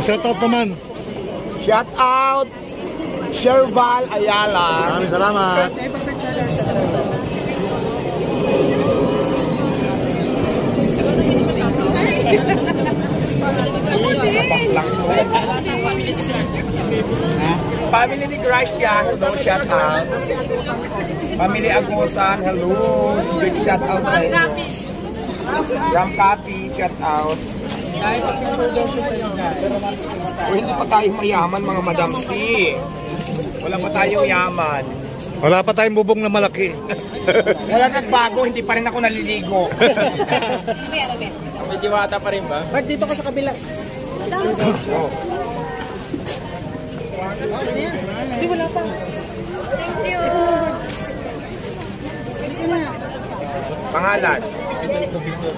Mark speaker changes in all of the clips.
Speaker 1: Shout out naman.
Speaker 2: Shout out Sherval Ayala.
Speaker 1: Maraming salamat.
Speaker 2: Family ni Gracia, hello, shout out. Family Agosan, hello. Big shout out sa inyo. Ram Copy, shout out. Hindi pa tayo mayaman mga Madam C. Wala pa tayong yaman.
Speaker 1: Wala pa tayong bubong na malaki.
Speaker 2: Wala nagbago, hindi pa rin ako naliligo.
Speaker 3: May diwata pa rin ba?
Speaker 2: Ba't dito ka sa kabila? Oh. Hindi, wala pa. Thank you. Pangalan.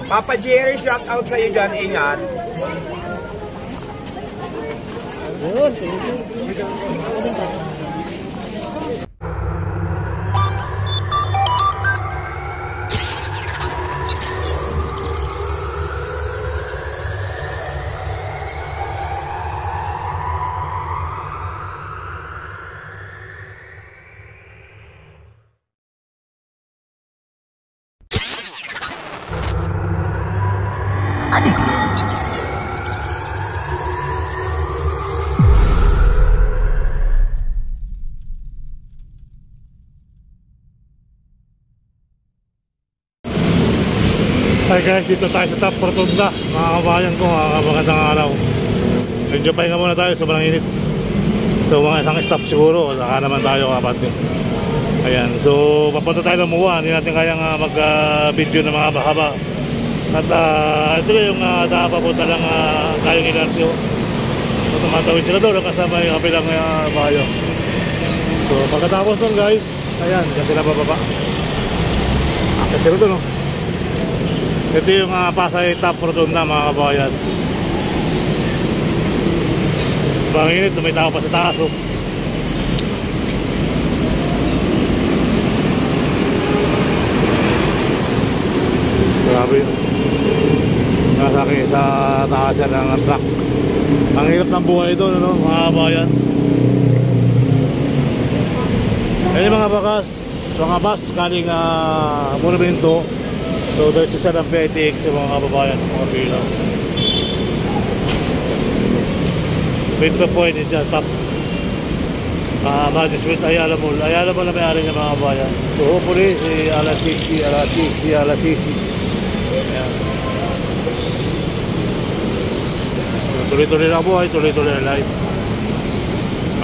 Speaker 2: Papa Jerry, shout out sa iyo dyan. Ingat. Good, thank you.
Speaker 1: Hi guys, dito tayo sa Top Rotunda. Mga kabayan ko, magandang araw. Medyo pahinga muna tayo, sobrang init. So mga isang stop siguro, saka naman tayo kapatid. Ayan, so papunta tayo ng MUA. Hindi natin kayang mag-video na mga haba-haba. At ito yung papunta lang tayong ilartyo. So tumatawid sila doon kasama yung kapilang bayo. So pagkatapos doon guys, ayan, kasi sila bababa. Akit sila doon, no? Ito yung Pasay Top Rotunda mga kabayan. Bang init, may tao pa sa taas, oh. Grabe. Nasa akin sa taas yan ng truck. Ang hirap ng buhay ito, no, mga kabayan. Ayan yung mga bus galing Monumento. So, diretso siya ng PITX sa mga kababayan, mga bilang. Metro Point is just top. Management Ayala Mall. Ayala Mall na may-ari niya mga kababayan. So, hopefully, si Alasisi. Ayan. So, tuloy-tuloy na buhay, tuloy-tuloy na life.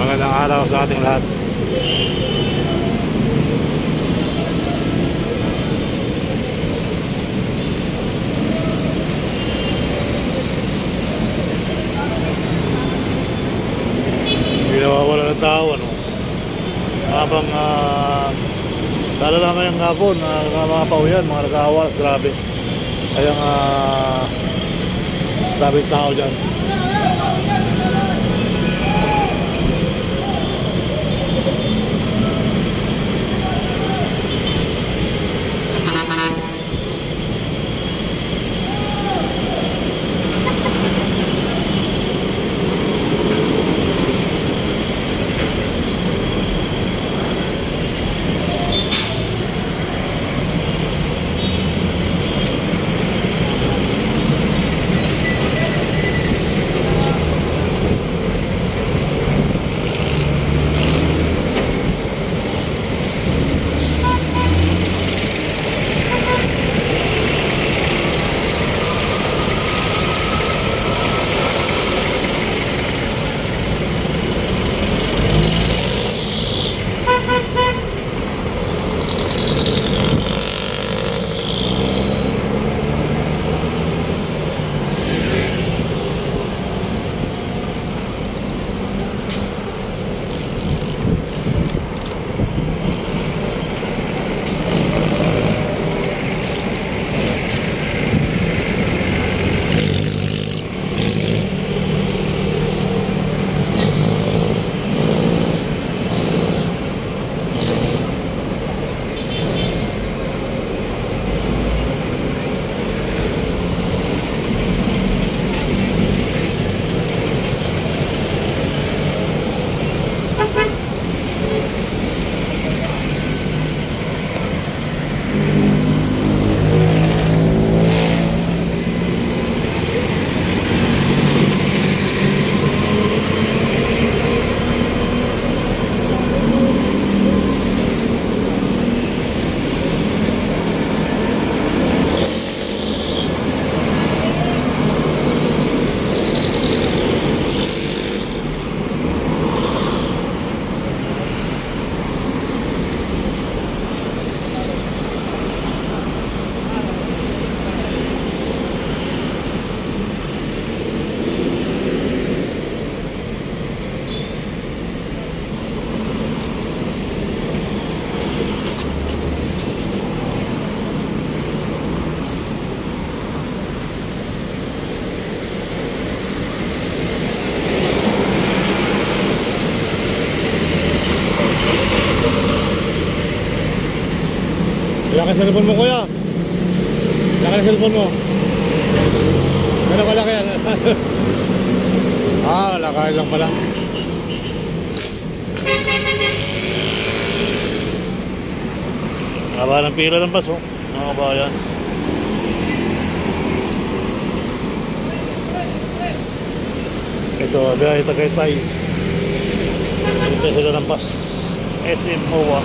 Speaker 1: Magandang araw sa ating lahat. Nawawala ng tao, ano, habang lalo na ngayong hapon, mga pauyan, mga nag-aawalas, grabe. Kaya daming tao dyan. Laki cellphone mo, kuya. Laki cellphone mo. Gano'n kalaki yan? Laki lang pala. Haba ng pila ng bus, oh. Mga kabayan. Ito, biyahe Tagaytay. Ito sila ng bus. SM MOA.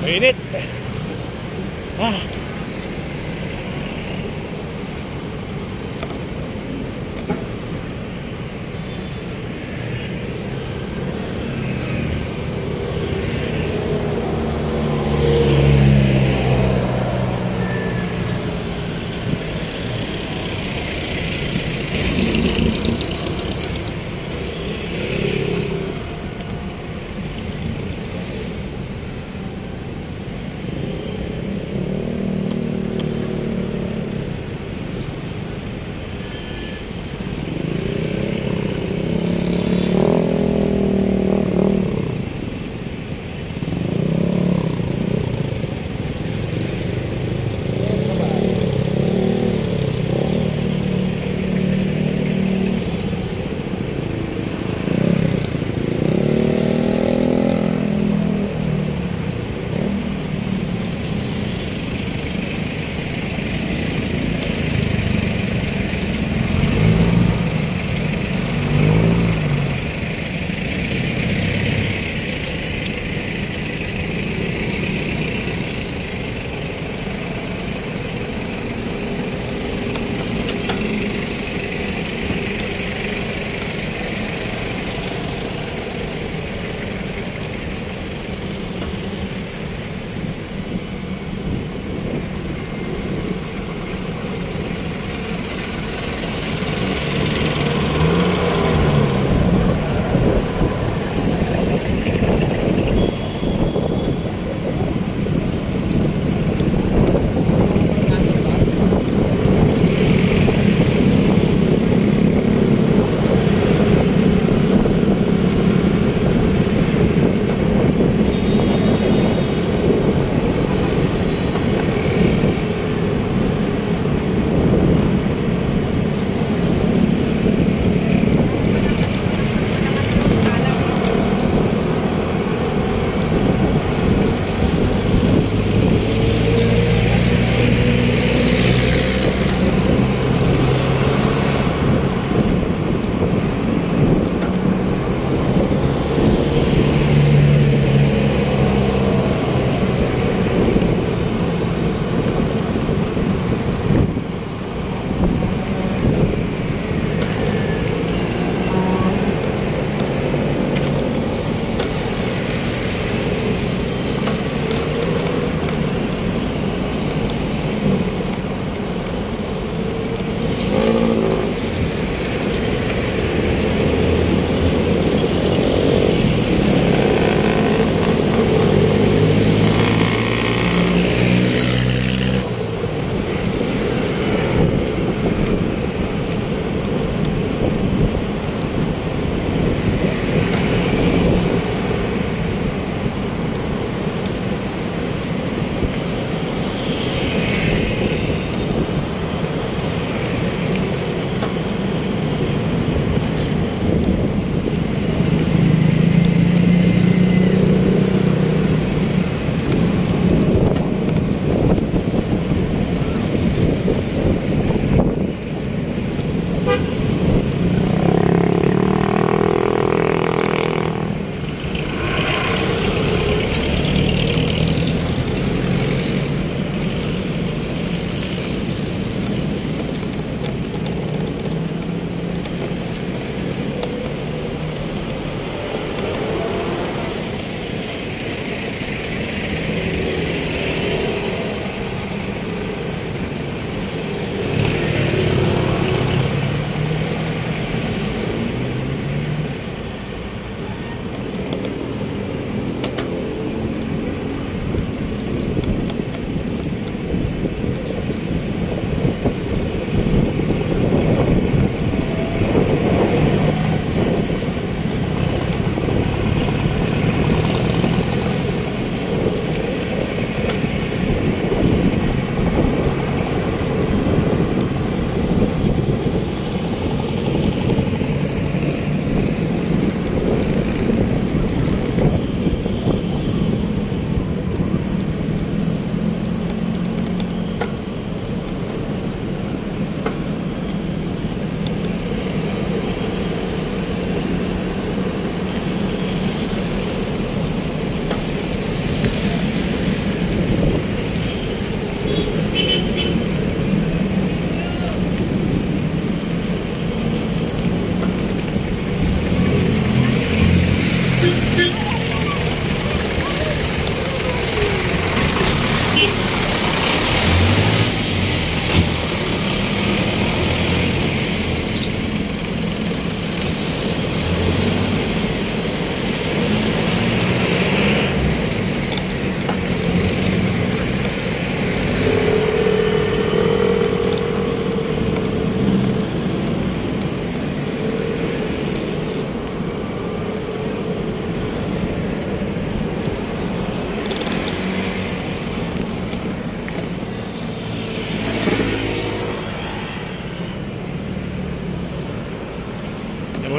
Speaker 1: Mainit. Ah.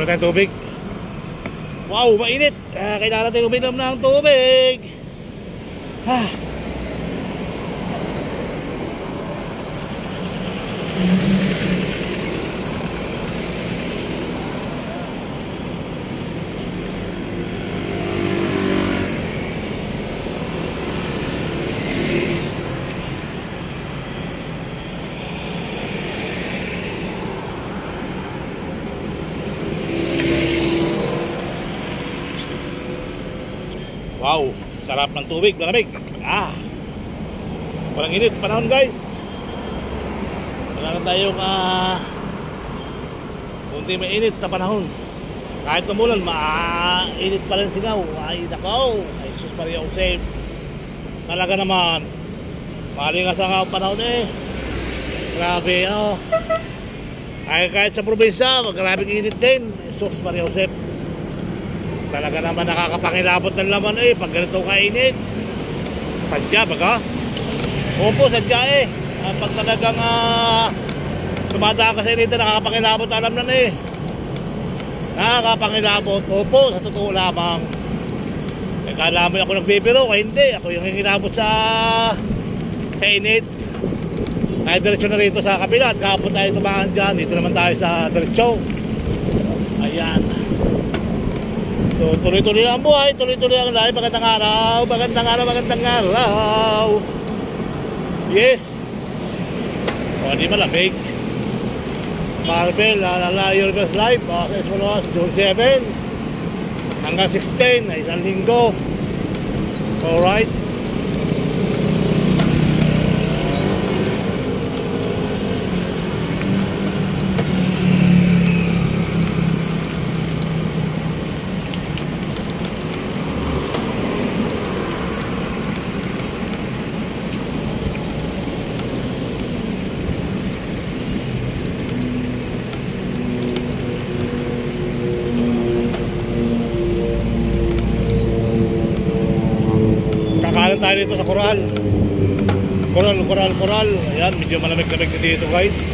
Speaker 1: tayong tubig. Wow, mainit. Kailangan natin uminom ng tubig. Wow, sarap ng tubig, malamig. Walang init panahon guys. Wala na tayong kunti mainit na panahon. Kahit tumulan, mainit pa rin singaw. Ay nakaw, ay sus Maria Jose. Talaga naman maling nga sa panahon grabe ay kahit sa probinsya magrabing init din. Sus Maria Jose, talaga naman nakakapangilabot ng laman pag ganito kainit. Sadya baga? Opo, sadya pag talagang sumadaan ka sa init, nakakapangilabot alam na nakakapangilabot. Opo, sa totoo lamang. Kala mo ako nagbibiro, hindi. Ako yung hingilabot sa init. Ay diretsyo na rito sa kabila. Kapon tayo tumakan dyan. Dito naman tayo sa diretsyo. Ayan. So tuloy-tuloy lang ang buhay, tuloy-tuloy ang lahi. Magandang araw, magandang araw, magandang araw. Yes. Di malamig. Marvel, your best life. As well as June 7 hanggang 16 ay isang linggo. Alright. Kakalan tayo dito sa Coral. Coral. Ayan, medyo malamig-lamig na dito guys.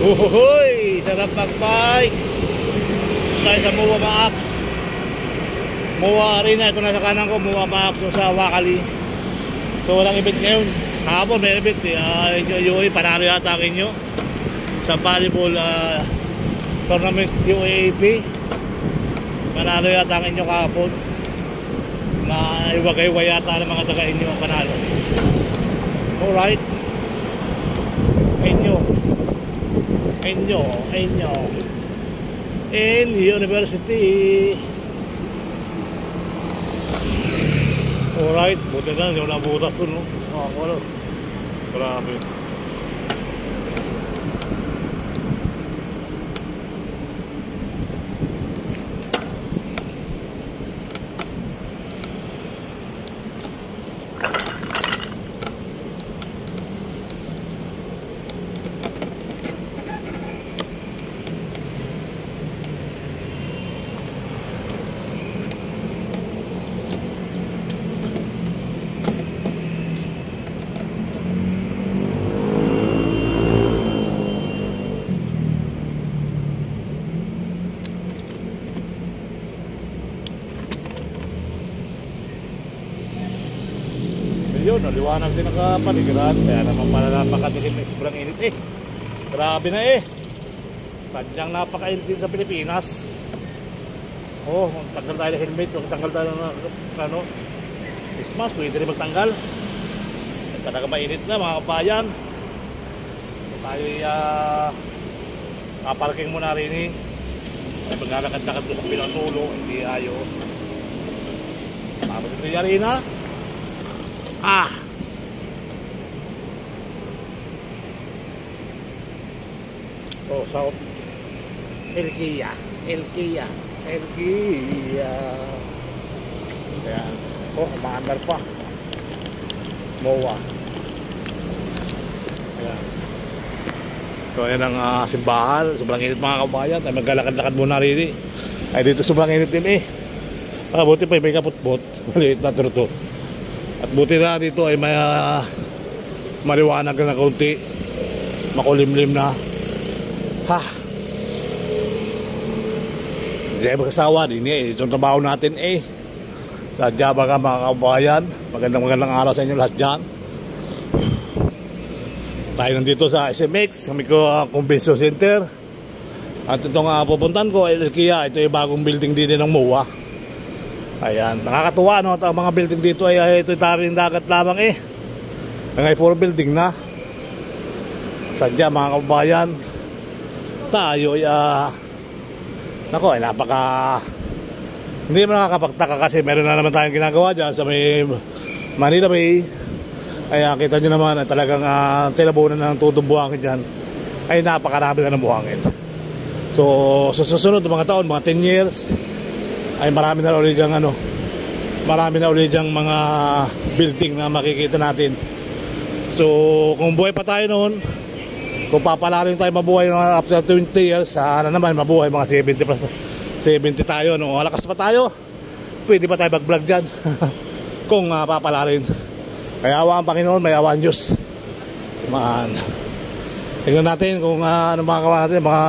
Speaker 1: Uhuy, sarap mag-bike. Tayo sa Moa Max, Moa Arena. Ito na sa kanan ko, Moa Max sa Wakali. So walang event ngayon. Hapon may event UAE, panalo yata ang inyo sa volleyball tournament UAAP. Panalo yata ang inyo kahapon. Na iwagay-way yata ng mga taga inyo ang panalo. Alright. Inyo in university. Alright, buti na hindi mo nabutas dun, no? Wala. Grabe. Yun, liwanag din ang kapaligiran. Kaya naman pala napakatikim ng sobrang init Grabe na sadyang napakainit din sa Pilipinas. Tanggal tayo ng helmet, tanggal tayo ng Christmas, pwede rin magtanggal. Talaga mainit na mga kabayan. Tayo kaparking muna rin ay maglalakad-lakad doon sa Pinatulo. Hindi ayos. Tapos ito yung arena. South Elkia. Ayan. Umaandar pa. Moa. Ayan. So ayan ang simbahan. Sobrang init mga kabayan. Ay maglalakad-lakad muna rin Ay dito sobrang init din buti pa may kaputbot. Maliit na turto. At buti na dito ay may maliwanag na kaunti. Makulimlim na. Ha. Hindi tayo magkasawa din eh. Itong trabaho natin eh. Sadya ba ka mga kabayan? Magandang araw sa inyo lahat dyan. Tayo nandito sa SMX, kami ko Convention Center. At itong pupuntan ko ay Kia. Ito yung bagong building din ng MOA. Ayan, nakakatuwa no. Ang mga building dito ay ito yung taring dagat lamang eh. Ngayon puro building na. Sadya mga kabayan, tayo ay nako ay napaka hindi mo nakakapagtaka kasi meron na naman tayong ginagawa dyan sa may Manila Bay. Ay kita nyo naman ay talagang tinabunan ng tutong buhangin dyan ay napakarami na ng buhangin. So sa susunod mga taon, mga 10 years ay marami na ulit dyang marami na ulit dyang mga building na makikita natin. So kung buhay pa tayo noon, kung papalarin tayo mabuhay after 20 years, sana naman mabuhay mga 70 plus 70 tayo. No? Malakas pa tayo, pwede pa tayo mag-vlog dyan. Kung papalarin. May awa ang Panginoon, may awa ang Diyos. Man. Tingnan natin kung ano makakawa natin, mga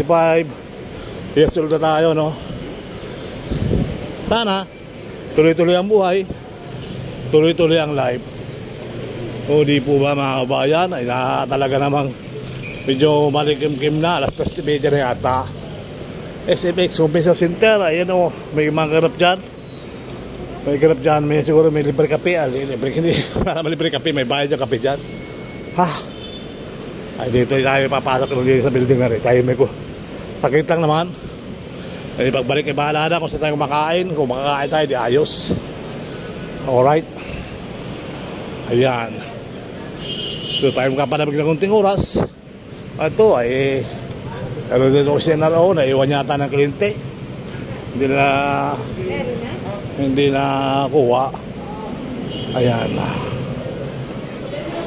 Speaker 1: 75 years old na tayo. No? Sana, tuloy-tuloy ang buhay, tuloy-tuloy ang life. O di po ba mga kabayan, ay talaga namang medyo malikim-kim na, alas 3:30 na yata. SMX Convention Center, ayan o, may mga garap dyan. May garap dyan, may siguro may libre kape. Libre, hindi, para libre kape, may bayad yung kape dyan. Ha? Ay dito tayo papasok sa building na rin. Tayo may ko. Sakit lang naman. Ay pagbalik ay bahala na kung saan tayo kumakain. Kung makakain tayo, di ayos. Alright. Ayan. So tayo makapanamig na kunting oras. Ito ay ano dito kasi naiwan yata ng kliyente. Hindi na kuha. Ayan.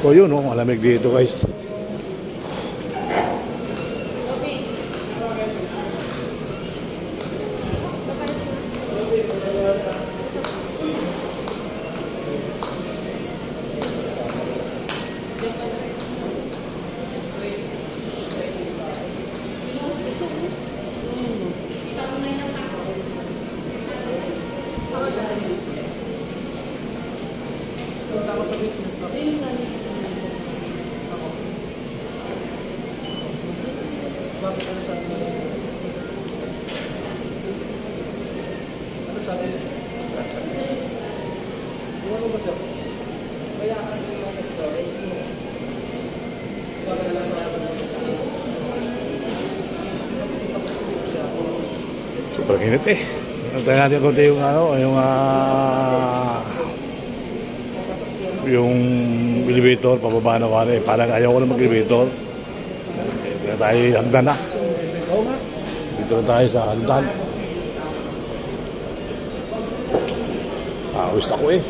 Speaker 1: So yun malamig dito guys. Super init eh. Tayo natin konti yung elevator pababa na wala eh. Parang ayaw ko na mag-elevator. Dito na tayo hagdan na. Dito na tayo sa hagdan. Awis ako eh.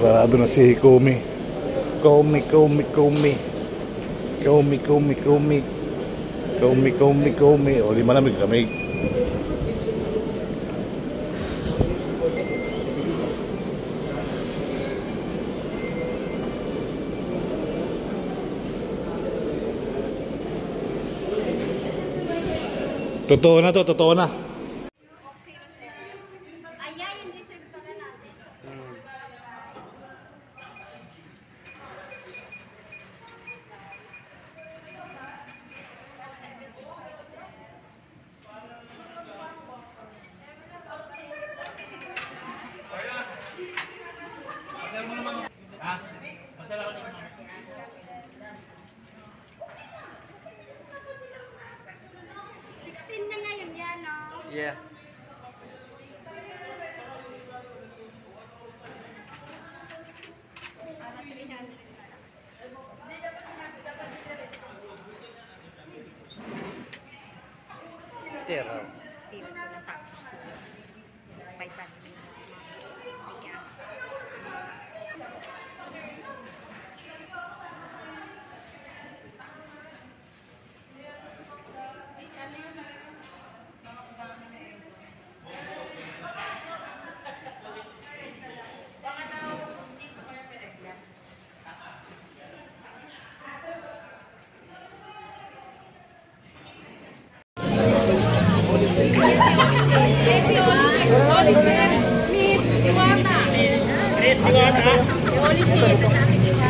Speaker 1: Sarado na si Kumi. Kumi. O di malamig. Totoo na.
Speaker 3: Yeah. Tira.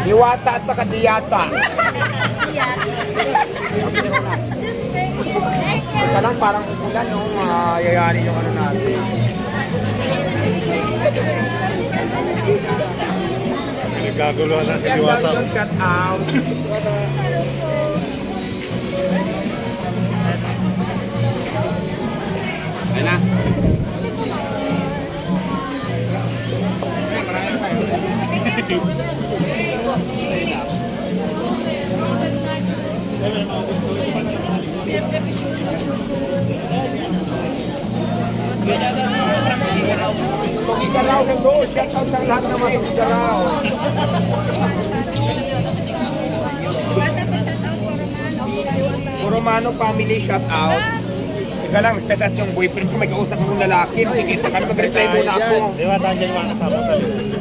Speaker 2: Diwata at saka diyata. Ika lang parang ulan, no? Yayari yung ano natin.
Speaker 1: Nagkaguluhan na si Diwata.
Speaker 2: Shout out. Ayun na. Igaraw ng doon. Shout out sa lahat ng mga igaraw. Romano family shout out. Ika lang, nagsasat yung boyfriend ko, may kausap akong lalaki. Nakikita kami, mag-reply muna ako.
Speaker 1: Diwata, andyan yung mga kasama sa list.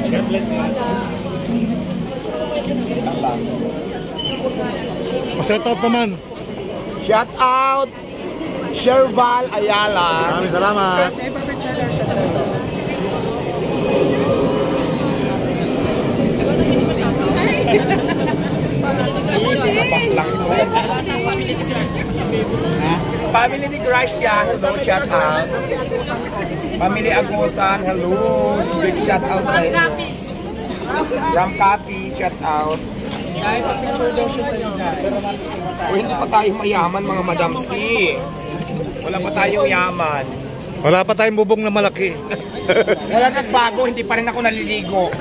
Speaker 1: God bless you. Shout out naman.
Speaker 2: Shout out Sherval Ayala.
Speaker 1: Maraming salamat.
Speaker 2: Family ni Gracia, hello, shout out. Family Agosan, hello. Big shout out sa inyo. Ram Capi, shout out. O hindi pa tayo mayaman mga madamsi. Wala pa tayong yaman.
Speaker 1: Wala pa tayong bubong na malaki.
Speaker 2: Wala nagbago, hindi pa rin ako naliligo.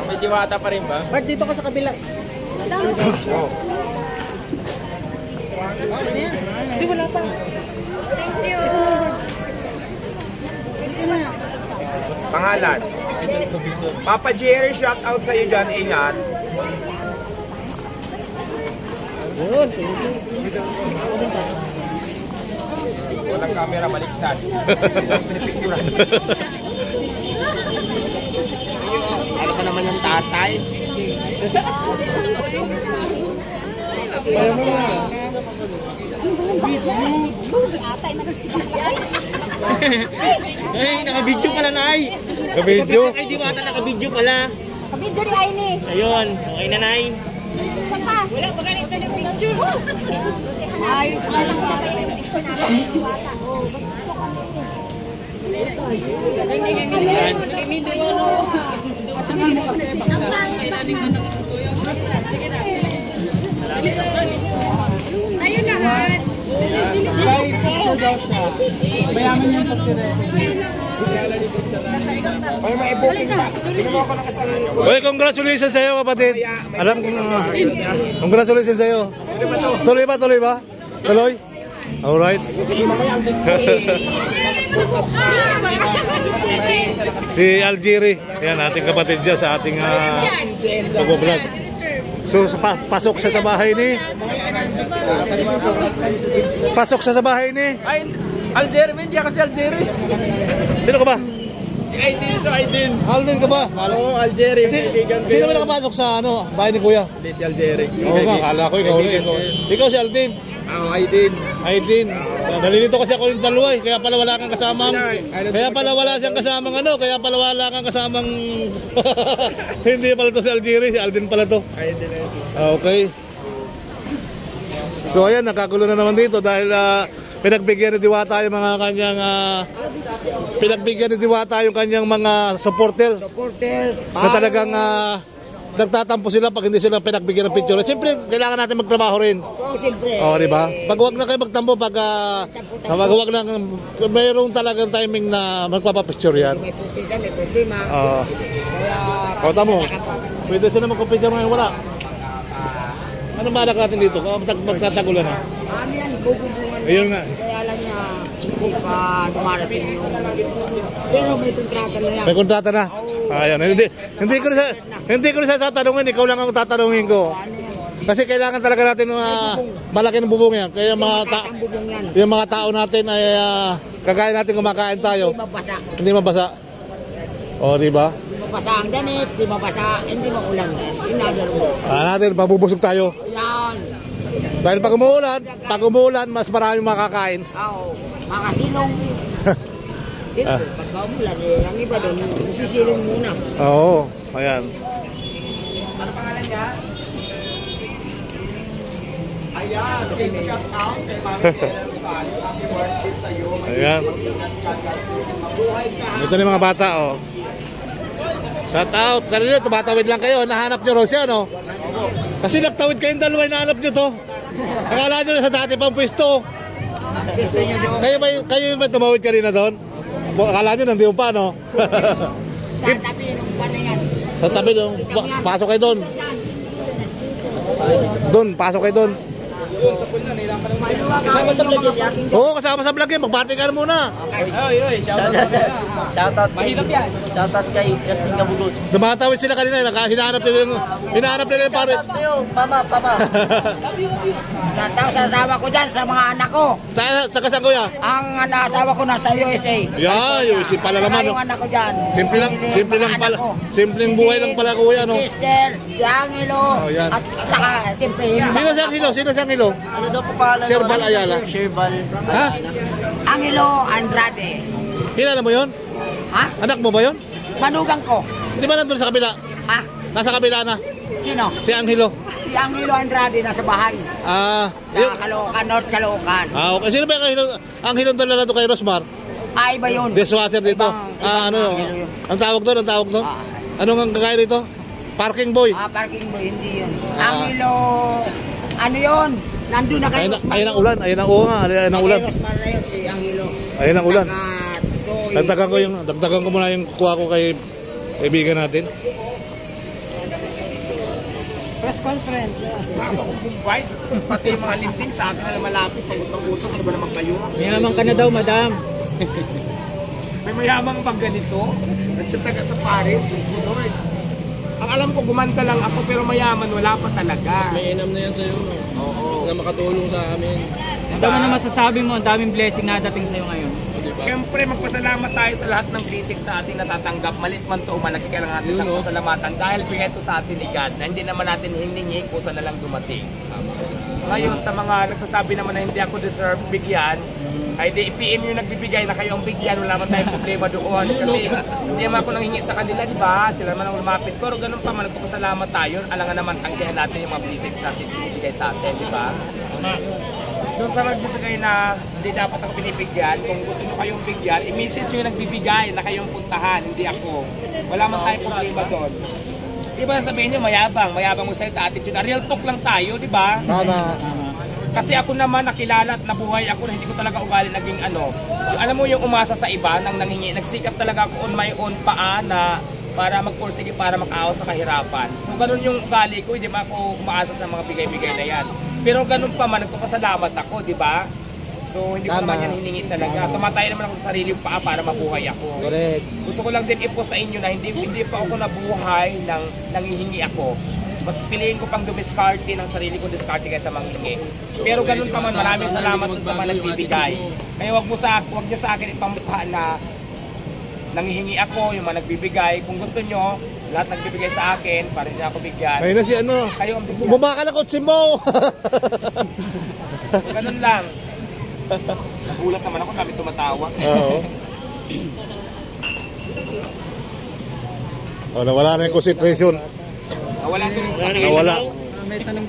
Speaker 3: May diwata pa rin ba?
Speaker 4: Bart, dito ka sa kabila.
Speaker 2: Oh.
Speaker 4: Hindi, wala pa.
Speaker 2: Pangalan. Papa Jerry, shout out sa iyo dyan, ingat. Walang camera, baliktad. Pinipicturan. Ano ka naman yung tatay?
Speaker 3: Ay, naka-video pala, Nay.
Speaker 1: Ka-video?
Speaker 3: Ay, diwata, naka-video pala.
Speaker 4: Kabidyo ni Aini.
Speaker 3: Ayun, okay na, Nay.
Speaker 4: Saan ka? Wala pa ganito ng picture. Ayos ka lang ba? Picture natin. Bata. Oh, gusto kami.
Speaker 5: Ayun lahat.
Speaker 4: Bayaman niya sa sire.
Speaker 2: Ay, may booking pa. Hindi mo ako nakasalan.
Speaker 1: Uy, congratulations sa iyo, kapatid. Alam ko congratulations sa iyo. Tuloy ba? Tuloy ba? Tuloy? Alright. Si Algiri. Yan, ating kapatid dyan sa ating pag-vlog. So, pasok siya sa bahay ni. Pasok siya sa bahay ni.
Speaker 3: Ay, Algeri, hindi ako si Algeri.
Speaker 1: Sino ka ba?
Speaker 3: Si Aiden to, Aiden.
Speaker 1: Alden ka ba?
Speaker 3: Oo, Algeri.
Speaker 1: Sino ba nakapasok sa bahay ni Kuya?
Speaker 3: Hindi si Algeri.
Speaker 1: Oo nga, kala ko ikaw ulit. Ikaw si Alden.
Speaker 3: Oo, Aiden.
Speaker 1: Aiden. Nalilito kasi ako yung dalawa eh. Kaya pala wala kang kasamang. Kaya pala wala siyang kasamang Kaya pala wala kang kasamang. Hindi pala to si Algeri. Si Alden pala to.
Speaker 3: Aiden.
Speaker 1: Okay. So ayan, nakagulo na naman dito dahil pinagbigyan ni Diwata yung mga kanyang pinagbigyan ni Diwata yung kanyang mga supporters. Na talagang nagtatampo sila pag hindi sila pinagbigyan ng picture. Siyempre, kailangan natin magtrabaho rin.
Speaker 4: Oo, siyempre.
Speaker 1: Oo, di ba? Pag huwag na kayo magtampo, pag huwag na, mayroong talagang timing na magpapapicture yan.
Speaker 4: May pumpisa, may problema.
Speaker 1: Oo. O, tamo. Pwede sila magpapicture ngayon, wala. Ano balak natin dito? Magtatagulan na.
Speaker 4: Kami yan, bububungan.
Speaker 1: Ayun nga.
Speaker 4: Kaya lang niya, baka dumarating yung... Pero may kontrata na yan.
Speaker 1: May kontrata na. Ayun, hindi ko na siya tatanungin, ikaw lang ang tatanungin ko. Kasi kailangan talaga natin malaki ng bubong yan. Kaya
Speaker 4: Ang bubong yan.
Speaker 1: yung mga tao natin ay kagaya natin kumakain tayo.
Speaker 4: Hindi mabasa.
Speaker 1: Hindi mabasa. O, di ba?
Speaker 4: Hindi
Speaker 6: mabasa ang damit, di mabasa, hindi maulan. Inadar mo.
Speaker 1: Natin, pabubusog tayo.
Speaker 6: Yan.
Speaker 1: Dahil pag umuulan, mas marami makakain.
Speaker 6: Oo. Makasilong. Siyempre, pag umulan, ang iba doon, isisilong muna.
Speaker 1: Oo, ayan.
Speaker 2: Ano pangalan niya? Ayan, shout out kay Mami Ella Rosales. Happy birthday sa'yo.
Speaker 1: Ayan. Ito na yung mga bata, oh. Shout out. Kanina, tumatawid lang kayo. Nahanap nyo Rosia, no? Kasi nagtawid kayong dalawa, nahanap nyo to. Akala nyo na sa dati pang pwesto. Kayo ba tumawid kanina doon? Akala nyo nandiyo pa, no?
Speaker 6: Sa tabi ng panayan.
Speaker 1: Sa tabi doon. Pasok kayo doon. Doon, pasok kayo doon.
Speaker 6: Kasama sa vlog yan.
Speaker 1: Oo, kasama sa vlog yan. Magbati ka na muna.
Speaker 3: Shoutout. Mahirap yan. Shoutout kay Justin Gabulos.
Speaker 1: Tumatawid sila kanina. Hinahanap nila yung pares.
Speaker 3: Pama.
Speaker 6: Sa asawa ko dyan, sa mga anak ko.
Speaker 1: Taga saan kuya?
Speaker 6: Ang asawa ko nasa USA.
Speaker 1: Yeah, USA pala naman.
Speaker 6: Yung anak ko dyan.
Speaker 1: Simple lang pala. Simpleng buhay lang pala kuya, no?
Speaker 6: Si Sister, si Angelo,
Speaker 1: yan.
Speaker 6: at saka siyempre
Speaker 1: Sino si Angelo?
Speaker 3: Ano daw po pangalan?
Speaker 1: Sherbal Ayala.
Speaker 3: Sherbal.
Speaker 1: Ha?
Speaker 6: Angelo Andrade.
Speaker 1: Kilala mo yun?
Speaker 6: Ha?
Speaker 1: Anak mo ba yun?
Speaker 6: Manugang ko.
Speaker 1: Di ba nandun sa kabila?
Speaker 6: Ha?
Speaker 1: Nasa kabila na.
Speaker 6: Sino?
Speaker 1: Si Angelo.
Speaker 6: Si Angelo Andrade nasa bahay. Sa Caloocan, North Caloocan.
Speaker 1: Okay. Sino ba ang hilong dala na doon kay Rosmar?
Speaker 6: Iba yun.
Speaker 1: Dishwasher dito.
Speaker 6: Ibang Angelo yun.
Speaker 1: Ang tawag doon? Anong ang kagaya dito? Parking boy.
Speaker 6: Parking boy, hindi yun. Angelo, ano yun? Nandun na kayo.
Speaker 1: Ayun ang ulan. Ayun ang ulan.
Speaker 6: Rosmar na yun, si Angelo.
Speaker 1: Ayun ang ulan.
Speaker 6: Taga-Toy.
Speaker 1: Dagdagan ko muna yung kuha ko kay kaibigan natin.
Speaker 6: Press conference.
Speaker 2: Pati yung mga linting sa akin na malapit. Pagutong-utong, ano ba naman kayo?
Speaker 3: Mayaman ka na daw, madam.
Speaker 2: May mayamang bang ganito? Nagtataga sa Paris. Lord. Ang alam ko, gumanta lang ako pero mayaman, wala pa talaga.
Speaker 3: May inam na yan sa'yo, no? Oo. Na makatulong sa amin.
Speaker 2: Diba?
Speaker 3: Ano na masasabi mo? Ang daming blessing na dating sa'yo ngayon.
Speaker 2: Siyempre, magpasalamat tayo sa lahat ng blessings sa ating natatanggap. Malit man to, malaki kailangan natin ng pasalamatan dahil bigay ito sa atin ni God na hindi naman natin hiningi kung saan na lang dumating. Ngayon, sa mga nagsasabi naman na hindi ako deserve bigyan, ay di PM yung nagbibigay na kayo ang bigyan, wala man tayong problema doon. Kasi hindi naman ako nanghingi sa kanila, di ba? Sila naman ang lumapit. Pero ganun pa man, nagpapasalamat tayo. Alangan naman, tanggihan natin yung mga blessings natin binibigay sa atin, di ba? Doon sa nagbibigay na hindi dapat ang binibigyan, kung gusto nyo kayong bigyan, i-message nyo yung nagbibigay na kayong puntahan, hindi ako. Wala man tayong problema doon. Di ba sabihin nyo, mayabang mo sa attitude. Real talk lang tayo, di ba?
Speaker 1: Tama.
Speaker 2: Kasi ako naman nakilala at nabuhay ako na hindi ko talaga ugali naging ano. Alam mo yung umasa sa iba nang nangingi, nagsikap talaga ako on my own paa na para magpursige para makaahon sa kahirapan. So ganun yung ugali ko, hindi ba ako umaasa sa mga bigay-bigay na yan. Pero ganun pa man, nagpapasalamat ako, di ba? So hindi ko naman yan hiningi talaga. Tumatay naman ako sa sarili paa para mabuhay ako.
Speaker 1: Correct.
Speaker 2: Gusto ko lang din i-post sa inyo na hindi pa ako nabuhay nang nangihingi ako. Mas piliin ko pang dumiskarte ng sarili ko, diskarte kaysa manghingi. Pero ganun pa man, maraming salamat sa mga nagbibigay. Kaya wag niyo sa akin ipamukha na nanghihingi ako, yung mga nagbibigay. Kung gusto nyo, lahat nagbibigay sa akin, para hindi ako bigyan.
Speaker 1: Ayun na si ano.
Speaker 2: Kayo ang bigyan.
Speaker 1: Bumaba ka na kotse mo.
Speaker 2: Ganun lang. Nagulat naman ako, namin tumatawa.
Speaker 1: Oo. Nawala na yung concentration.
Speaker 2: Nawala ito.
Speaker 1: Nawala.
Speaker 3: May tanong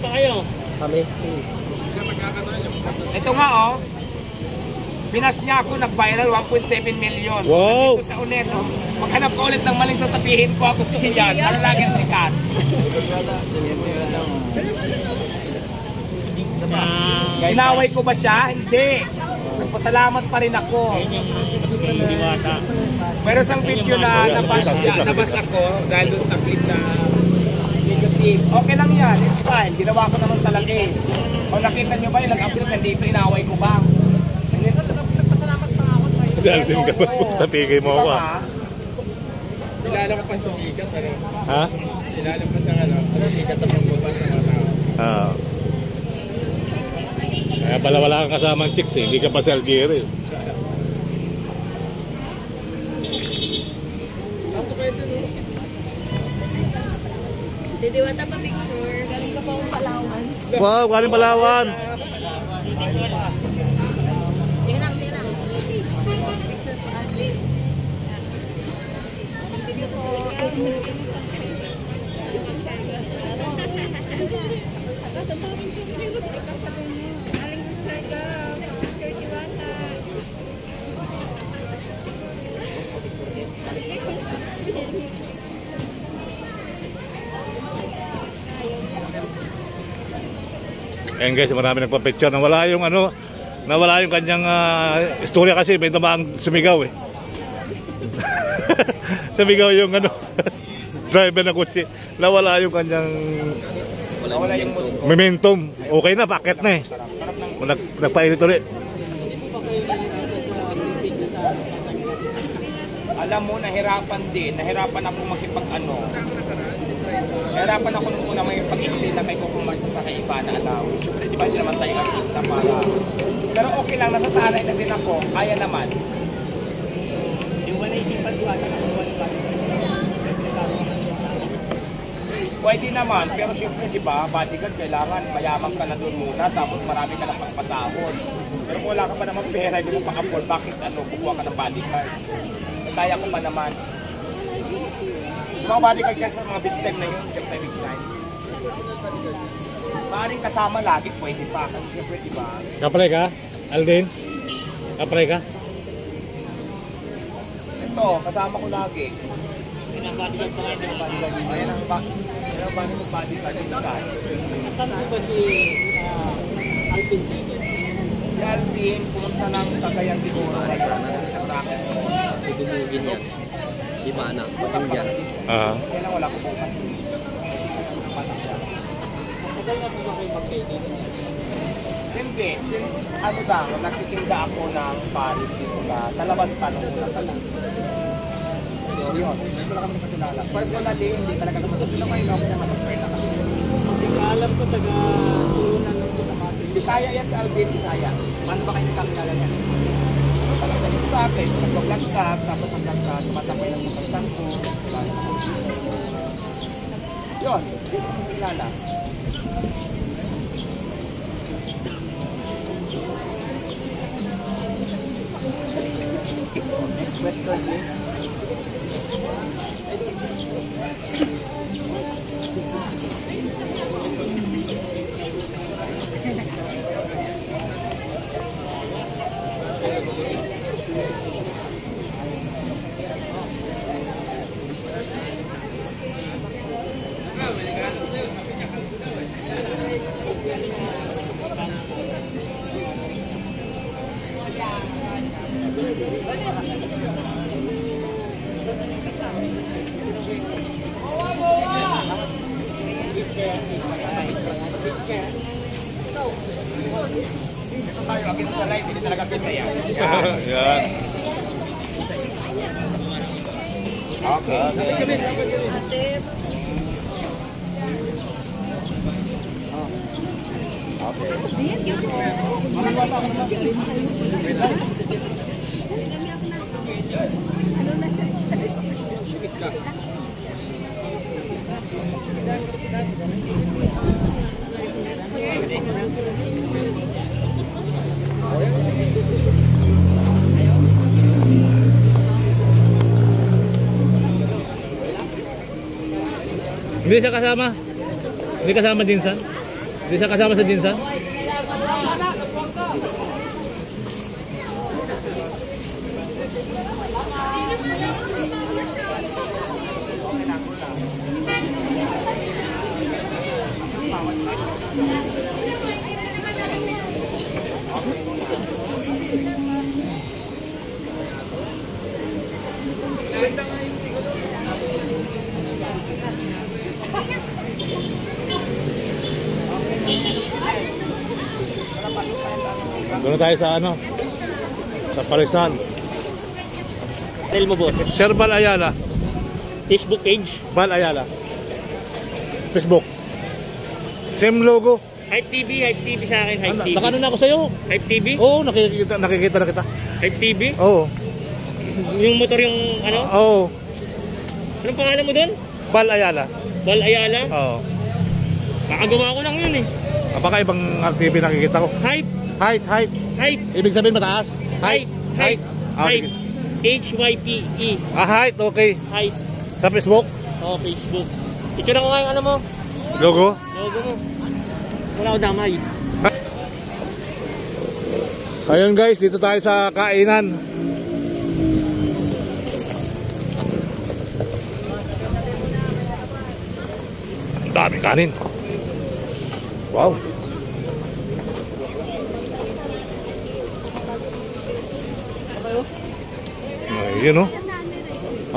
Speaker 3: pa kayo. Kami.
Speaker 2: Ito nga oh. Pinas niya ako, nag-viral 1.7 million.
Speaker 1: Wow!
Speaker 2: Dito sa ulit. So, maghanap ka ulit ng maling sasabihin ko, gusto ko yan. Para laging sikat. Inaway ko ba siya? Hindi. Nagpasalamat pa rin ako. Meron isang video na nabas ako dahil dun sa clip na negative. Okay lang yan, it's fine. Ginawa ko naman talaga eh. O nakita nyo ba yung nag-upload na dito, inaway ko ba? Nagpasalamat pa ako sa'yo.
Speaker 1: Dalvin ka ba? Napigay mo ako.
Speaker 3: Kilala ko pa sa sikat.
Speaker 1: Ha?
Speaker 3: Kilala ko sa sikat sa pagbabas ng mga tao.
Speaker 1: Kaya pala wala kang kasamang chicks eh. Hindi ka pa si Algieri.
Speaker 3: Nasa pwede no?
Speaker 5: Didiwata pa picture. Galing ka pa ang Palawan.
Speaker 1: Wow, galing Palawan.
Speaker 5: Tingnan, tingnan.
Speaker 1: Ayan guys, marami nagpa-picture. Nawala yung ano, nawala yung kanyang istorya kasi may tamaang sumigaw eh. Sumigaw yung ano, driver ng kutsi. Nawala yung kanyang momentum. Okay na, pakit na eh. Nagpainit ulit.
Speaker 2: Alam mo, nahirapan din. Nahirapan ako makipag-ano. Nahirapan ako nung una may pag-explain na kay Kukumars sa kaiba na alaw. Siyempre, di ba, hindi naman tayo artista para. Pero okay lang, nasasanay na din ako. Kaya naman. Yung wala isipan ko, pwede naman, pero siyempre, di ba, bodyguard, kailangan mayaman ka na doon muna, tapos marami ka ng pagpasahod. Pero kung wala ka pa naman pera, hindi mo pa-afford, bakit kukuha ka ng bodyguard? Kaya ko pa naman. Yung mga bodyguard kasi sa mga big time na yun, siyempre big time. Maaaring kasama lagi, pwede pa. Kasi siyempre, di ba?
Speaker 1: Kapre ka? Alden? Kapre ka?
Speaker 2: Ito, kasama ko lagi. Bodyguard pa nga, bodyguard. Ayan ang bodyguard yung isa.
Speaker 3: Saan ko ba si Alvin?
Speaker 2: Si Alvin, pumunta ng Cagayan de Oro. Sa bracket.
Speaker 3: Idumugin yan. Di ba anak? Bakang dyan.
Speaker 2: Kaya lang wala ko bukas.
Speaker 3: Matagal na po ba kayo mag-kaibigan niya?
Speaker 2: Hindi, since ano lang, nagtitinda ako ng Paris dito sa labas pa nung una pa lang. Yun, hindi ko lang kami nakakilala. Personally, hindi talaga kami nakakilala kayo ako na matapwela kami.
Speaker 3: Hindi ka alam ko taga-turunan ng Kutamati.
Speaker 2: Bisaya yan sa Alvin, Bisaya. Paano ba kayo nakakilala niya? Ano talaga dito sa akin? Nag-vlog ka, tapos hanggang sa tumatapoy ng mga sangko. Yun, dito ko nakilala. Next question please. Dito tayo against the light, hindi talaga kita yan.
Speaker 1: Yan.
Speaker 2: Okay.
Speaker 1: Hindi siya kasama? Hindi kasama Dinsan? Hindi siya kasama sa Dinsan? Doon tayo sa ano? Sa Parisan.
Speaker 3: Tell mo boss.
Speaker 1: Sir Bal Ayala.
Speaker 3: Facebook page.
Speaker 1: Bal Ayala. Facebook. Same logo.
Speaker 3: Hype TV sa akin, Hype TV.
Speaker 1: Nakano na ako sa'yo?
Speaker 3: Hype TV?
Speaker 1: Oo, nakikita na kita.
Speaker 3: Hype TV?
Speaker 1: Oo.
Speaker 3: Yung motor yung ano?
Speaker 1: Oo.
Speaker 3: Anong pangalan mo doon?
Speaker 1: Bal Ayala.
Speaker 3: Bal Ayala?
Speaker 1: Oo.
Speaker 3: Kakagawa ko lang yun eh.
Speaker 1: Baka ibang TV nakikita ko.
Speaker 3: Hype.
Speaker 1: Height.
Speaker 3: Hype.
Speaker 1: Ibig sabihin mataas?
Speaker 3: Hype.
Speaker 1: Height.
Speaker 3: Hype. H-Y-P-E.
Speaker 1: Height, okay.
Speaker 3: Hype.
Speaker 1: Sa Facebook?
Speaker 3: Oh, Facebook. Picture ako nga yung ano mo.
Speaker 1: Logo?
Speaker 3: Logo mo. Wala ko damay.
Speaker 1: Ayun guys, dito tayo sa kainan. Ang daming kanin. Wow. Ayun o.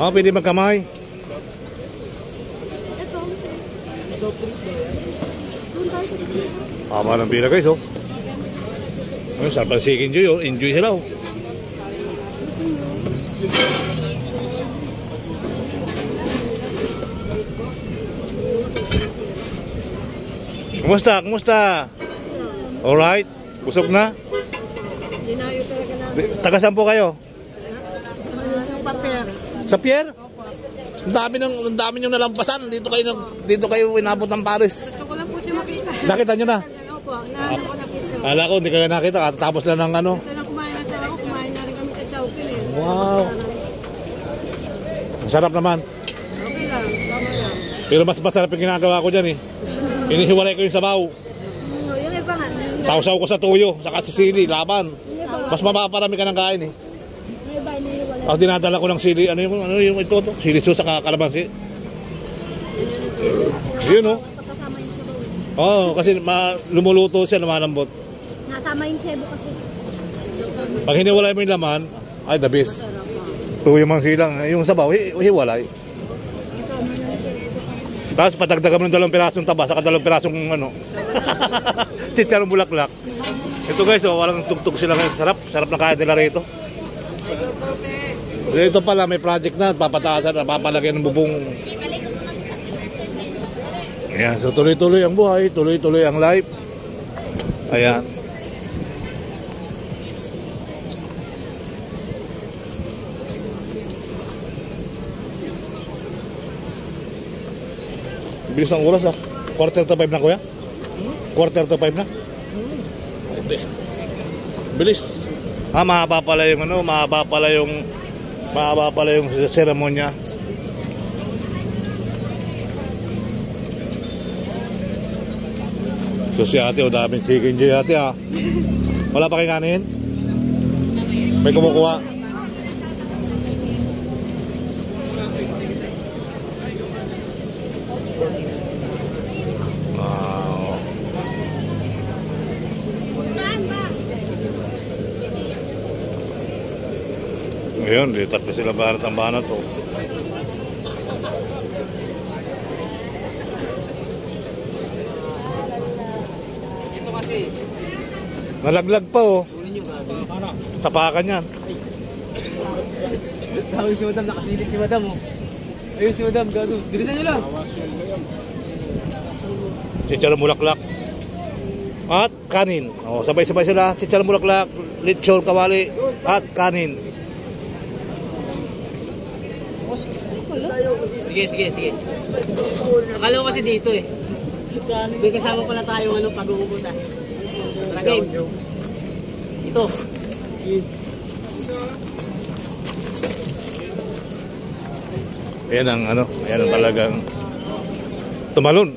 Speaker 1: Pwede magkamay. Haba ng pila guys, oh. Ayun, sarap ang sick enjoy, oh. Enjoy sila, oh. Kumusta? Kumusta? Alright? Busog na?
Speaker 6: Dinayo talaga na.
Speaker 1: Taga saan po kayo?
Speaker 6: Sa Pier.
Speaker 1: Sa Pier? Ang dami nyo nalampasan. Dito kayo inabot ng Paris.
Speaker 6: Gusto ko lang po siya makita.
Speaker 1: Nakita nyo na?
Speaker 6: Opo, nahanap ko na picture.
Speaker 1: Kala ko hindi kayo nakita. Tapos lang ng ano.
Speaker 6: Ito lang kumain na siya ako. Kumain na rin kami sa Chowkin eh.
Speaker 1: Wow. Masarap naman.
Speaker 6: Okay lang, tama lang.
Speaker 1: Pero mas masarap yung ginagawa ko dyan eh. Inihiwalay ko yung sabaw.
Speaker 6: Yung iba nga.
Speaker 1: Sausaw ko sa tuyo, saka sa sili, laban. Mas mapaparami ka ng kain eh.
Speaker 6: Yung iba iniiwala.
Speaker 1: Ako dinadala ko ng sili, ano yung ito to? Sili sauce saka kalamansi. Yun oh.
Speaker 4: Kasama yung sebo.
Speaker 1: Oo, kasi lumuluto siya, lumalambot.
Speaker 4: Nasama yung sebo kasi.
Speaker 1: Pag hiniwalay mo yung laman, ay the best. Tuyo mang silang, yung sabaw, hiwalay. Tapos patagdagan mo ng 2 pirasong taba, saka 2 pirasong ano. Chicharong bulaklak. Ito guys, oh, walang tugtog sila ngayon. Sarap na kaya nila rito. Dito pala may project na, papataasan, papalagyan ng bubong. Ayan, so tuloy-tuloy ang buhay, tuloy-tuloy ang life. Ayan. Bilis ng oras ah. 4:45 na kuya? 4:45 na? Bilis. Mahaba pala yung ano, mahaba pala yung seremonya. So si ate, o daming chicken joy ate ah. Wala pa kayong kanin? May kumukuha. Ngayon, litat na sila banat ang banat oh.
Speaker 3: Ito kasi.
Speaker 1: Nalaglag pa oh.
Speaker 3: Kunin nyo gabi.
Speaker 1: Tapakan yan.
Speaker 3: Sabi si madam, nakasilip si madam oh. Ayun si madam, gado. Dilisan nyo lang.
Speaker 1: Chicharong bulaklak. At kanin. Oh, sabay-sabay sila. Chicharong bulaklak, lechon, kawali, at kanin.
Speaker 3: Sige. Akala ko kasi dito eh. May kasama pala tayong ano, pag-uubutan. Tara game. Ito.
Speaker 1: Ayan ang ano, ayan ang talagang tumalon.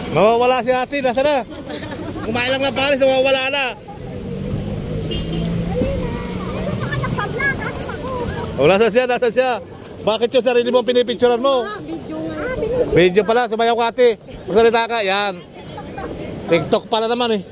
Speaker 1: Mawawala si ate, nasa na? Kumain lang ng Paris, mawawala na. O, nasa siya. Bakit yung sarili mo pinipicturan mo? Video pala, sumayaw ka ate. Magsalita ka, yan. TikTok pala naman eh.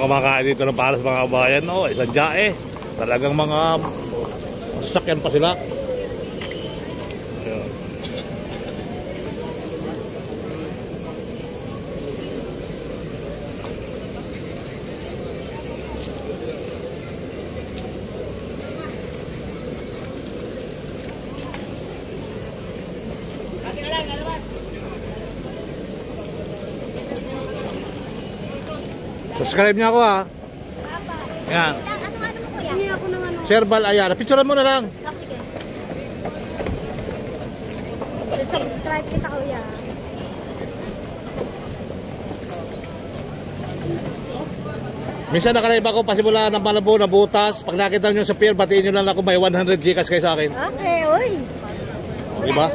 Speaker 1: kumakain dito ng pares mga kabayan. Oh, isang jae. Talagang mga sasakyan pa sila. Ayan. Subscribe niyo ako ha. Yan.
Speaker 4: Ano mo kuya? Hindi ako ng ano.
Speaker 1: Sherbal Ayala. Picturean mo na lang.
Speaker 4: Oh, sige. Subscribe kita kuya.
Speaker 1: Minsan nakalive ako pasimula ng Malabo na butas. Pag nakita nyo sa pier, batiin nyo lang ako may 100 Gcash kayo sa akin.
Speaker 4: Okay, oy.
Speaker 1: Diba?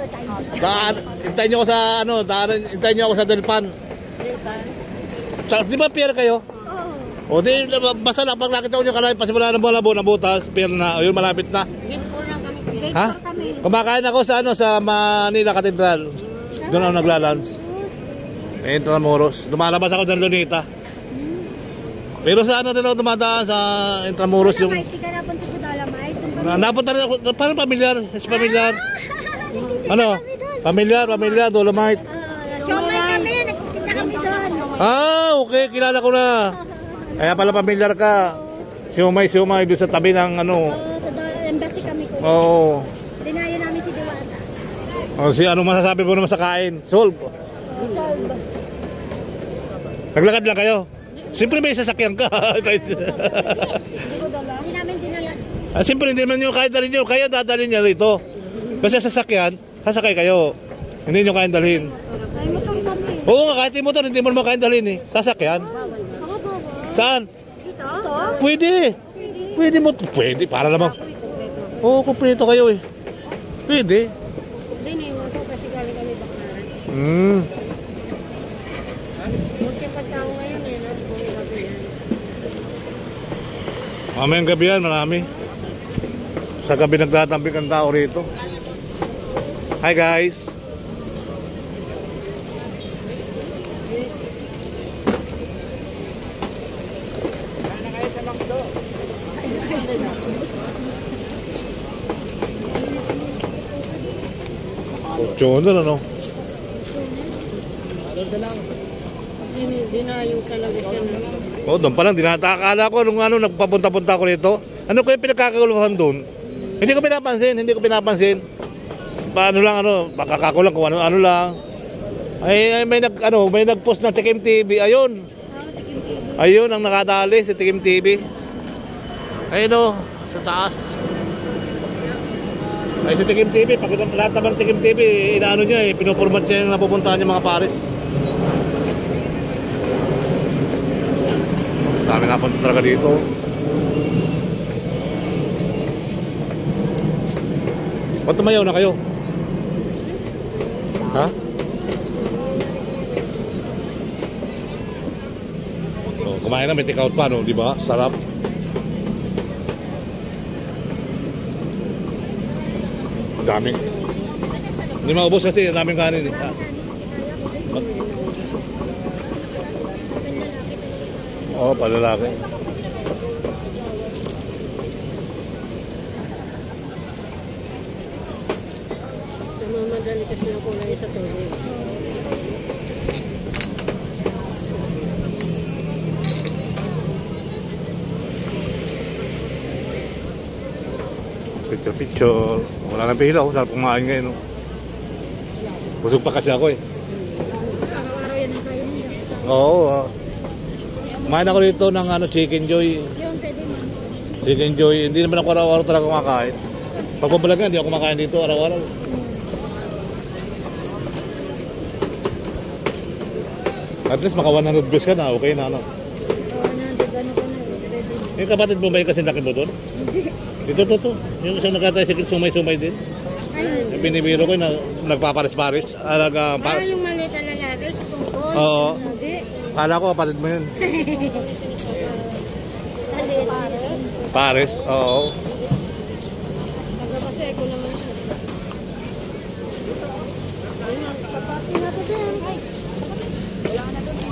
Speaker 1: Hintayin nyo ako sa ano, hintayin nyo ako sa Delpan. Di ba pier kayo? O di, basta lang pag nakita ko nyo kalive pasimula ng Malabo na butas, pier na, ayun malapit na. Ha? Kumakain ako sa ano, sa Manila Cathedral. Doon ako naglalunch. Intramuros. Lumalabas ako ng Lunita. Pero sa ano din ako dumadaan sa Intramuros yung...
Speaker 4: Dolomite, ka napunta sa Dolomite.
Speaker 1: Napunta rin ako, parang pamilyar, is pamilyar. Ano? Pamilyar, Dolomite.
Speaker 4: Siomay kami, nagtitinda kami doon.
Speaker 1: Ah, okay, kilala ko na. Kaya pala pamilyar ka. Siumay doon sa tabi ng ano.
Speaker 4: Sa embassy kami ko.
Speaker 1: Oo.
Speaker 4: Dinayo namin si Diwata.
Speaker 1: O si ano masasabi mo naman sa kain? Solve.
Speaker 4: Solve.
Speaker 1: Naglakad lang kayo? Siyempre may sasakyan ka.
Speaker 4: Hindi namin dinala.
Speaker 1: Siyempre hindi naman nyo kahit dalhin nyo. Kaya dadalhin niya rito. Kasi sasakyan, sasakay kayo. Hindi nyo kaya dalhin.
Speaker 4: Ay, masang kami.
Speaker 1: Oo nga, kahit yung motor, hindi mo naman kaya dalhin eh. Sasakyan. Saan?
Speaker 4: Dito?
Speaker 1: Pwede. Pwede mo. Pwede, para naman. Oo, kumpleto kayo eh. Pwede.
Speaker 3: Hindi mo ito kasi galing kami Baclaran. Magkipag tao ngayon eh.
Speaker 1: Mamayang gabi yan, marami. Sa gabi nagtatambik ang tao rito. Hi guys. Fortuner ano?
Speaker 3: Hindi na yung kalagusyan.
Speaker 1: Oo, doon pa lang, dinatakala ko nung ano, nagpapunta-punta ko rito. Ano ko yung pinagkakaguluhan doon? Hindi ko pinapansin. Paano lang, ano, makakako lang kung ano lang. Ay, may nag-post na Tikim TV, ayun. Ayun, ang nakadali, si Tikim TV. Ayun o, sa taas. Ay, si Tikim TV, pag lahat naman Tikim TV, inaano niya eh, pinupormat niya yung napupuntahan niya mga pares. Dami nga punta talaga dito. Ba't tumayaw na kayo? Ha? So, kumain na, may take out pa, no? Di ba? Sarap. Ang daming. Hindi maubos kasi, ang daming kanin eh. Oo, palalaki.
Speaker 3: Mamadali kasi na kulay sa tubig.
Speaker 1: Picture. Wala nang pilaw. Sarap kumain ngayon. No? Busog pa kasi ako eh.
Speaker 4: Araw-araw yan ang kayo niya.
Speaker 1: Oo. Kumain ako dito ng ano, Chicken Joy.
Speaker 4: Yun, pwede man.
Speaker 1: Chicken Joy. Hindi naman ako araw-araw talaga kumakain. Pagpabalag nga, hindi ako kumakain dito araw-araw. At least maka 100 views ka na, okay na ano.
Speaker 4: Oo, ano ko na. Pwede.
Speaker 1: Yung kapatid mo ba yung kasi laki mo doon? Ito. Yung isang nagkatasikil sumay-sumay din.
Speaker 4: Ayun.
Speaker 1: Yung binibiro ko na nagpaparis-paris.
Speaker 3: Parang yung maliit na lalaki sa tungkol.
Speaker 1: Oo.
Speaker 3: Hindi.
Speaker 1: Kala ko kapatid mo yun.
Speaker 4: Dali.
Speaker 1: Paris, oo.
Speaker 3: Kasi ako naman siya.
Speaker 4: Papati na to din. Ay. Wala na doon.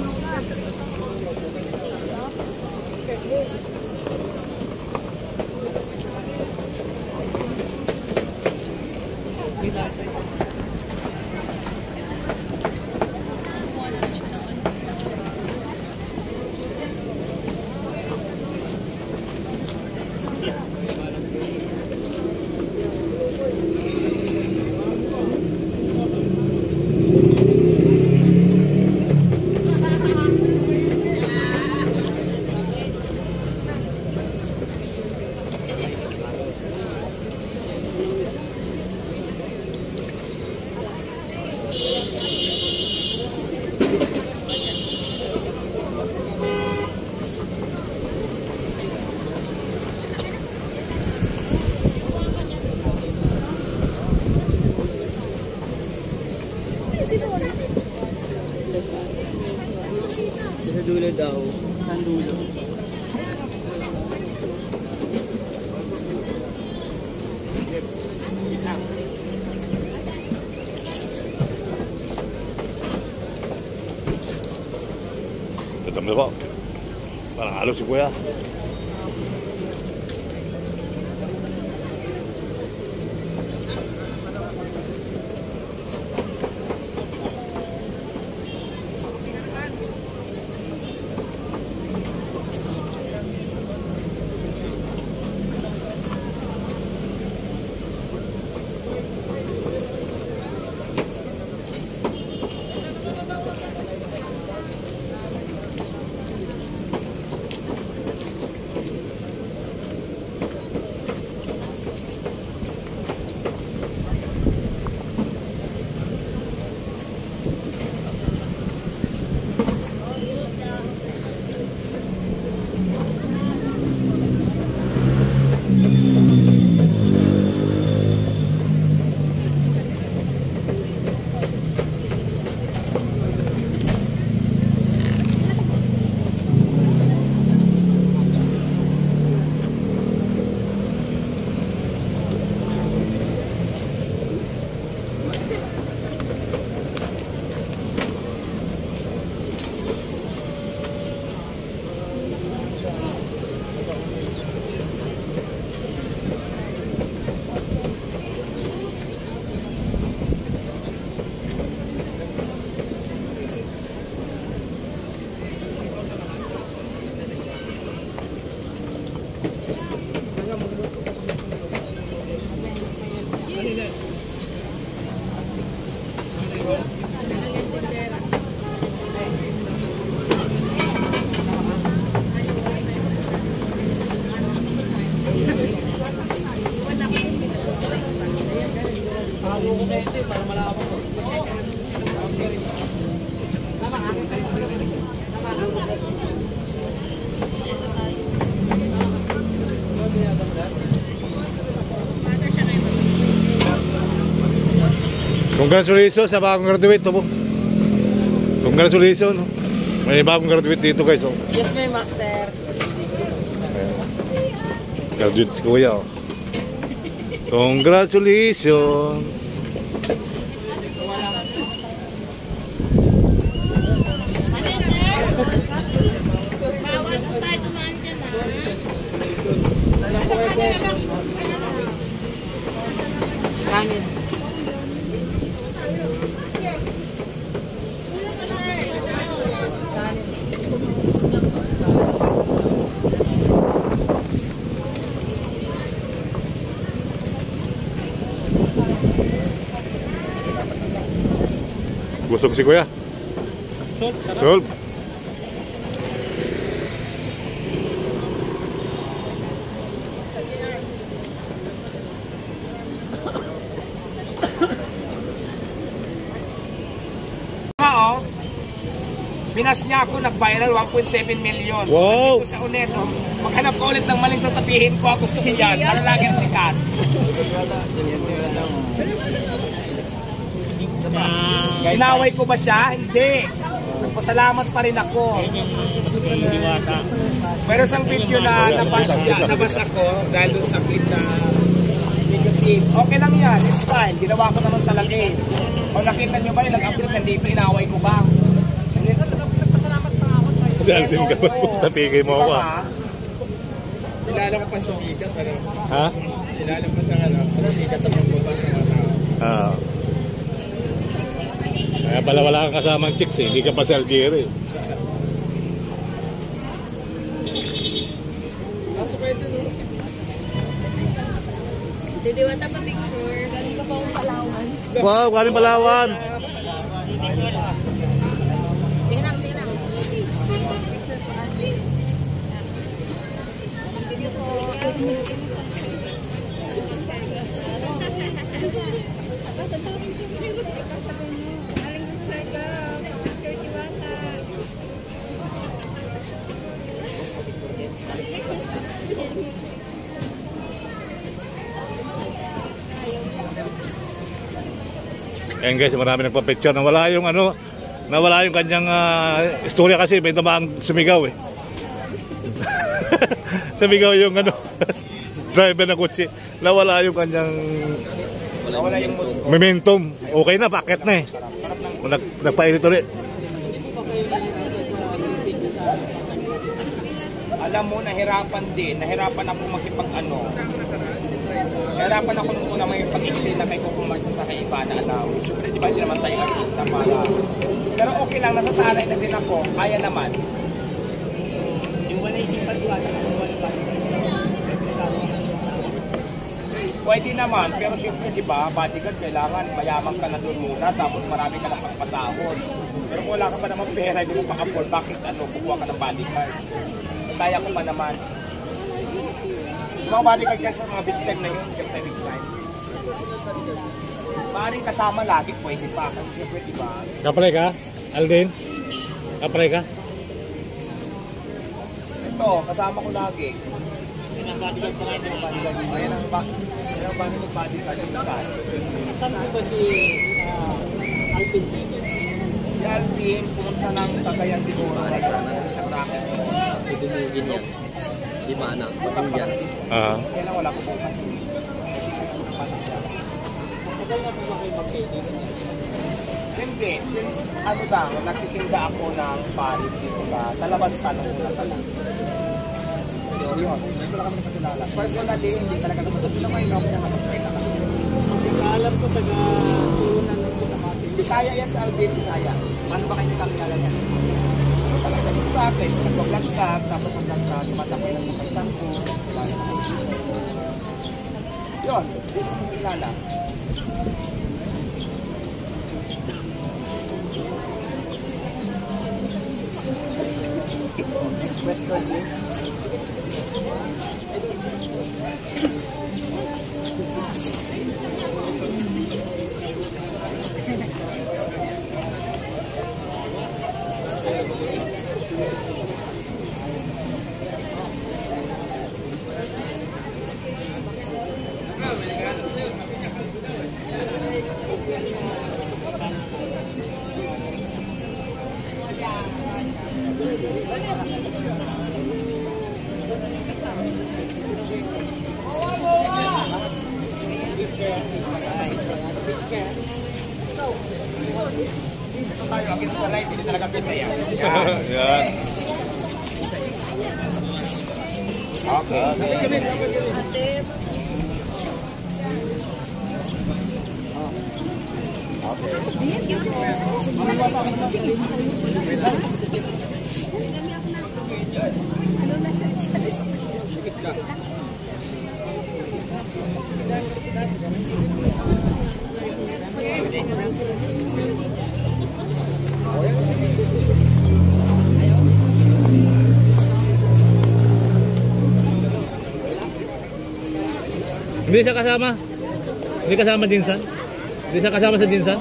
Speaker 6: Sa dulo daw. Sa dulo.
Speaker 1: Ito mo po. Parang halos si Kuya. Congratulations sa bagong graduate po. Congratulations. May bagong graduate dito guys. Oh.
Speaker 6: Yes, may master.
Speaker 1: Graduate si Kuya. Oh. Congratulations.
Speaker 6: Kanin.
Speaker 1: Busog si Kuya. Solve.
Speaker 2: Pinas niya ako, nag-viral 1.7 million.
Speaker 1: Wow!
Speaker 2: Dito sa Uneto, maghanap ko ulit ng maling sasabihin ko, gusto ko yan, para laging sikat. Inaway ko ba siya? Hindi. Nagpasalamat pa rin ako. Pero isang video na nabas ako dahil dun sa clip na negative. Okay lang yan, it's fine. Ginawa ko naman talaga eh. Kung nakita nyo ba yung nag-upload nandito, inaway ko ba?
Speaker 1: Dahil din ka ba? Napigay mo ako.
Speaker 2: Kilala ko pa sa sikat, ano?
Speaker 1: Ha?
Speaker 2: Kilala ko sa ano, sa sikat sa pagbutas ng mga tao.
Speaker 1: Kaya pala wala kang kasamang chicks eh. Hindi ka pa si Algieri.
Speaker 5: Didiwata pa picture. Galing ka pa ang Palawan.
Speaker 1: Wow, galing Palawan.
Speaker 5: Tingnan.
Speaker 1: Ayan guys, marami nagpa-picture. Nawala yung ano, nawala yung kanyang istorya kasi may tamaang sumigaw eh. Sumigaw yung ano, driver ng kotse. Nawala yung kanyang momentum. Okay na, paket na eh. Nagpainit ulit.
Speaker 2: Alam mo, nahirapan din. Nahirapan ako makipag-ano. Nahirapan ako nung una may pag-explain na kay Kukumarsan sa kaiba na alam. Siyempre, di ba, hindi naman tayo artista para. Pero okay lang, nasasanay na din ako. Kaya naman. Yung wala yung pag-iwala na pwede naman, pero siyempre, di ba, bodyguard, kailangan mayaman ka na doon muna, tapos marami ka lang pagpatahon. Pero kung wala ka pa naman pera, hindi mo pa-afford, bakit kukuha ka ng bodyguard? Kaya ko pa naman. Mga bodyguard kasi sa mga big time na yun, siyempre big time. Maaaring kasama lagi, pwede pa. Kasi siyempre, di ba?
Speaker 1: Kapre ka? Alden? Kapre ka?
Speaker 2: Ito, kasama ko lagi. Yan ang bodyguard pa ngayon, yung bodyguard. Ayan ang bodyguard.
Speaker 3: Saan po ba si Alvin dito?
Speaker 2: Si Alvin, pumunta ng Cagayan de Oro. Sa bracket.
Speaker 6: Idumugin yan. Di mana. Patangyan.
Speaker 2: Kaya lang wala ko bukas.
Speaker 3: Matagal na po ba kayo mag-edit?
Speaker 2: Hindi. Since ano lang, nagtitinda ako ng Paris dito sa labas pa nung una pa lang. Yun. Hindi lang kami nakakilala. Personally, hindi talaga naman. Hindi naman yung ako na mag-try na kami.
Speaker 3: Alam ko taga-turunan ng Kutamati.
Speaker 2: Bisaya yan sa Alvin, Bisaya. Ano ba kayo nakakilala niya? Ano talaga dito sa akin? Nagpag-lagsag, tapos nag-lagsag, tumatakay ng pagkaksan ko. Yun. Hindi ko nakakilala. Next question, please. Tayo, akin sa live, hindi talaga kita yan.
Speaker 1: Yan.
Speaker 2: Okay.
Speaker 1: Hindi siya kasama? Hindi kasama Jinsan? Hindi siya kasama sa Jinsan?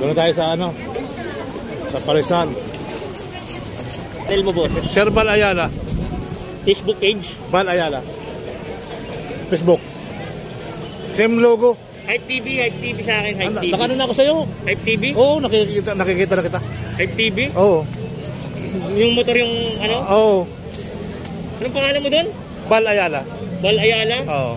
Speaker 1: Doon tayo sa ano? Sa Parisan.
Speaker 6: Tell mo boss.
Speaker 1: Sherbal Ayala.
Speaker 3: Facebook page.
Speaker 1: Val Ayala. Facebook. Same logo.
Speaker 3: Hype TV sa akin, Hype TV.
Speaker 1: Nakano na ako sa'yo.
Speaker 3: Hype TV?
Speaker 1: Oo, nakikita na kita.
Speaker 3: Hype TV?
Speaker 1: Oo.
Speaker 3: Yung motor yung ano?
Speaker 1: Oo.
Speaker 3: Anong pangalan mo doon?
Speaker 1: Val Ayala.
Speaker 3: Val Ayala?
Speaker 1: Oo.